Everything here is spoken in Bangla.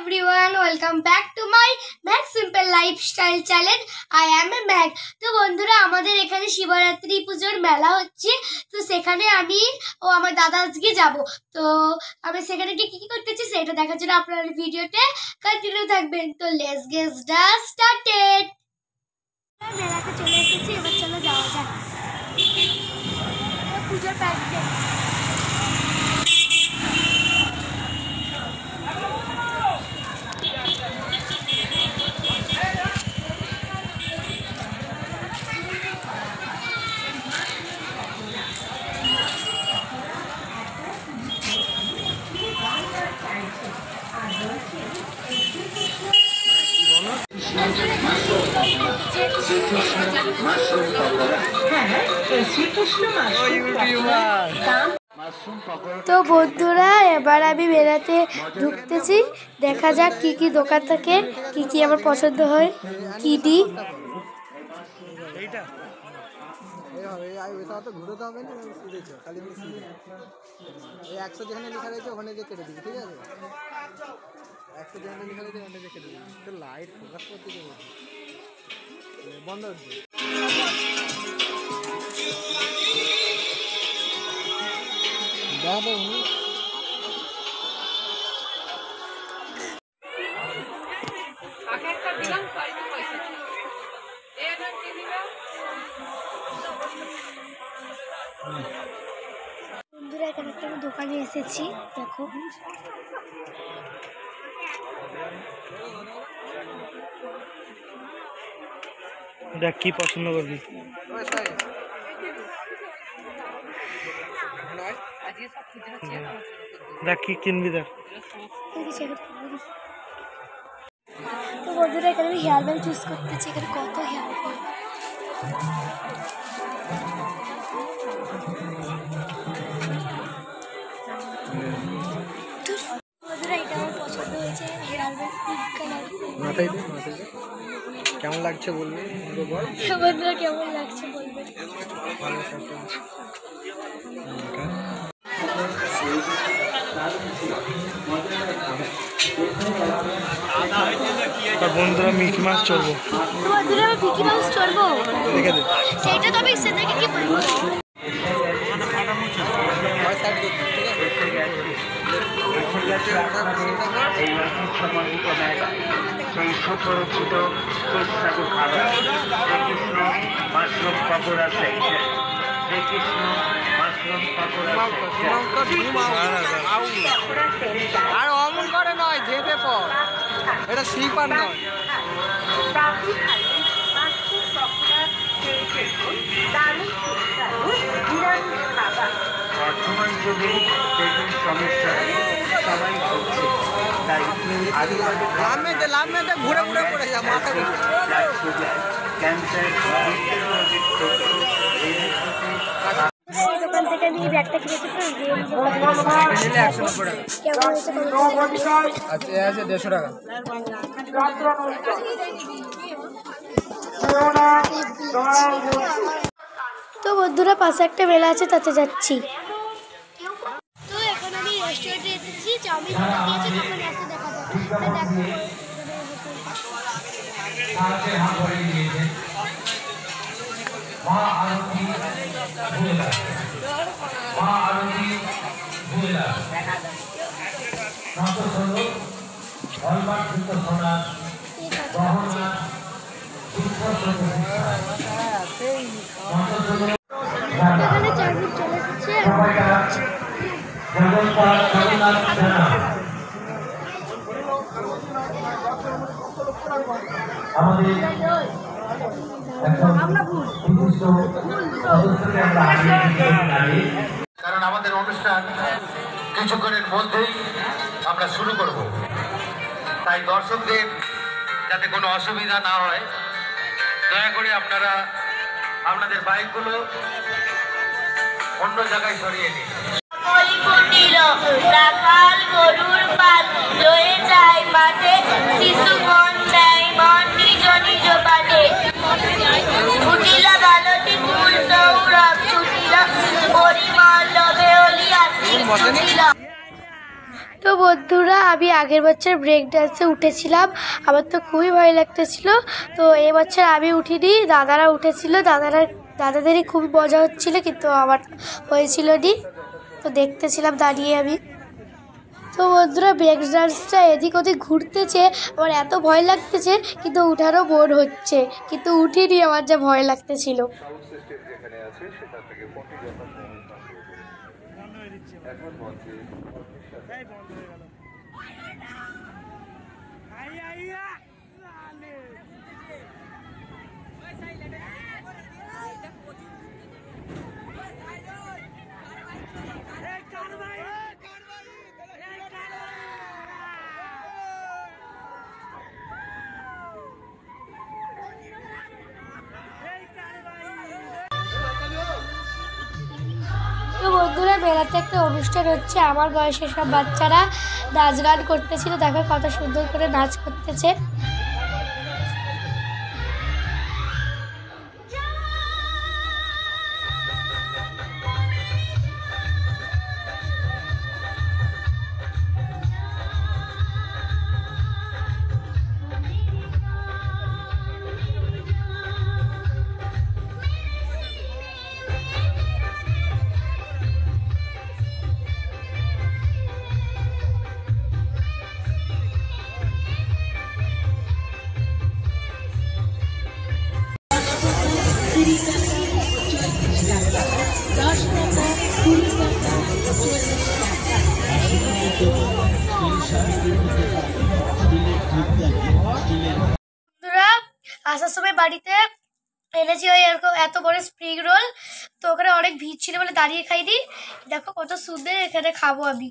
everyone, welcome back to my Mag Simple Lifestyle channel. I am a Mag. তো বন্ধুরা আমাদের এখানে শিবরাত্রি পূজার মেলা হচ্ছে, তো সেখানে আমি ও আমার দাদা আজকে যাব। তো আমি সেখানে গিয়ে কি করতেছি সেটা দেখার জন্য আপনারা ভিডিওতে কন্টিনিউ থাকবেন। তো লেটস গেট স্টার্টেড। মেলাতে চলে এসেছি, এবার চলো যাওয়া যাক পূজার প্যান্ডেলে। তো বন্ধুরা এবার আমি মেলাতে ঢুকতেছি, দেখা যাক কি কি দোকান থাকে, কি কি আমার পছন্দ হয়, কি দি। বন্ধ বন্ধুরা এখানে একটা দোকানে এসেছি, দেখো দেখ কি পছন্দ করবি। দেখ কি কিনবি দেখ। তো বন্ধুরা এখানে আমি হেয়ার ব্যান্ড চুজ করতেছি, এখানে কত হেয়ার ব্যান্ড। বন্ধুরা এটা আমার পছন্দ হয়েছে, হেয়ার ব্যান্ড পিঙ্ক কালার। মাথায় দে, কেমন লাগছে বলবি বল। বন্ধুরা কেমন লাগছে বলবেন। বন্ধুরা মিকি মাছ চড়বো। বন্ধুরা আমি মিকি মাউস চড়বো, দেখে দে সেইটা তো আমি সে থেকে কি বলবো। সেই সুপরিচিত সুস্বাদু খাবার Srikrishna mushroom pakora section. Srikrishna mushroom pakora আর অমন করে নয়, ঝেপে পর, এটা স্লিপার নয়। বর্তমান যুগে পেটের সমস্যায় সবাই ভুগছে, তাই ঘুরে ঘুরে পড়ে যা মাথা ক্যান্সার দোকান থেকে আমি এই ব্যাগটা কিনেছি, আছে 150 টাকা। তো বন্ধুরা পাশে একটা মেলা আছে, তাতে যাচ্ছি। তো এখন আমি রেস্টুরেন্টে এসেছি, চাউমিন দিয়েছি, তখন এসে দেখা যাবে। এখানে চাউমিন চলে এসেছে, কারণ আমাদের অনুষ্ঠান কিছুক্ষণের মধ্যেই আমরা শুরু করব, তাই দর্শকদের যাতে কোনো অসুবিধা না হয় দয়া করে আপনারা আপনাদের বাইকগুলো অন্য জায়গায় সরিয়ে নিন। রাখাল গরুর পাল লয়ে যায় মাঠে, শিশু মন নেয় মন নিজ নিজ পাঠে। উঠিলা বালতি ফুল সৌরভ ছুটিলা, পরিমল লবে অলিয়া ছুটিলা। তো বন্ধুরা, আমি আগের বছর ব্রেক ডান্সে উঠেছিলাম, আমার তো খুবই ভয় লাগতেছিল। তো এবছর আমি উঠিনি, দাদারা উঠেছিল, দাদাদেরই খুবই মজা হচ্ছিল, কিন্তু আমার হয়েছিল নি। তো দেখতেছিলাম দাঁড়িয়ে আমি। তো বন্ধুরা, ব্রেক ডান্সটা এদিক ওদিক ঘুরতেছে, আমার এত ভয় লাগতেছে, কিন্তু উঠারও মন হচ্ছে, কিন্তু উঠিনি, আমার যা ভয় লাগতেছিল। তো বন্ধুরা, মেলাতে একটা অনুষ্ঠান হচ্ছে, আমার বয়সের সব বাচ্চারা নাচ গান করতেছিল, দেখো কত সুন্দর করে নাচ করতেছে। বন্ধুরা, আসার সময় বাড়িতে এনেছি ওই এরকম এত বড় স্প্রিং রোল। তো ওখানে অনেক ভিড় ছিল বলে দাঁড়িয়ে খাইনি। দেখো কত সুন্দর, এখানে খাবো আমি।